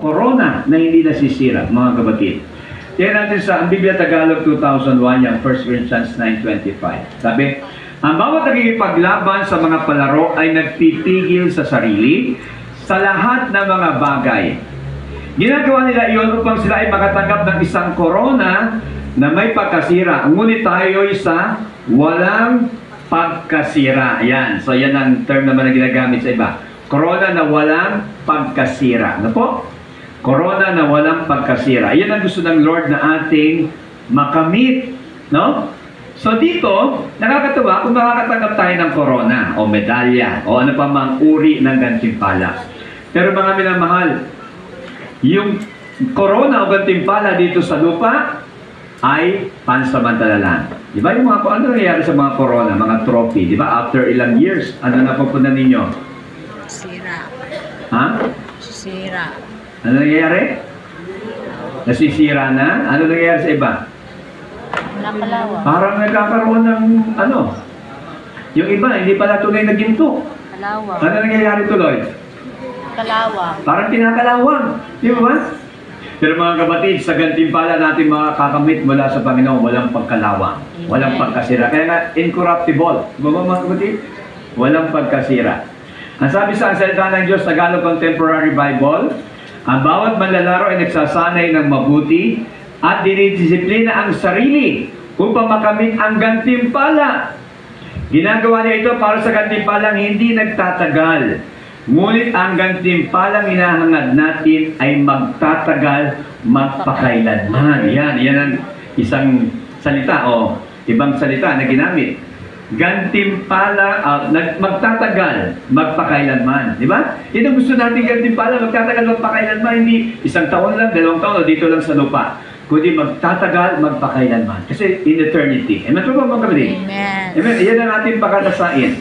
corona na hindi nasisira, mga kapatid. Tingnan natin sa ang Biblia Tagalog 2001, yung 1 Corinthians 9:25. Sabi, ang bawat nagkikipaglaban sa mga palaro ay nagtitigil sa sarili sa lahat ng mga bagay. Ginagawa nila iyon upang sila ay makatanggap ng isang corona na may pagkasira. Ngunit tayo'y sa walang pagkasira. Ayan. So, yan ang term naman na ginagamit sa iba. Corona na walang pagkasira. Ano po? Corona na walang pagkasira. Yan ang gusto ng Lord na ating makamit. No? So, dito, nakakatuwa kung makakatanggap tayo ng corona o medalya o ano pa mang uri ng gantimpala. Pero mga minamahal, yung corona o gantimpala dito sa lupa ay pansamantala lang. Di ba yung mga, ano nangyayari sa mga corona, mga trophy, di ba? After ilang years, ano na pupunta ninyo? Sira. Ha? Sira. Ano nangyayari? Nasisira na? Ano nangyayari sa iba? Nakalawa. Parang nagkakaroon ng, ano? Yung iba, hindi pala tunay na ginto. Kalawang. Ano nangyayari tuloy? Kalawang. Parang kinakalawang. Di ba? Pero mga kapatid, sa gantimpala natin makakamit mula sa Panginoon, walang pagkalawang, walang pagkasira. Kaya nga, incorruptible. Di ba mga kapatid? Walang pagkasira. Ang sabi sa salita ng Diyos, Tagalog Contemporary Bible, ang bawat manlalaro ay nagsasanay ng mabuti at dinidisiplina ang sarili upang makamit ang gantimpala. Ginagawa niya ito para sa gantimpalang hindi nagtatagal. Ngunit ang gantimpalang hinahangad natin ay magtatagal, magpakailanman. Yan ang isang salita o ibang salita na ginamit. Gantimpala, magtatagal, magpakailanman. Di ba? Ito gusto natin gantimpala, magtatagal, magpakailanman. Hindi isang taon lang, 2 taon o dito lang sa lupa. Kundi magtatagal, magpakailanman. Kasi in eternity. Amen po ba mga kapatid? Amen. Amen. Yan ang ating pagkatasain.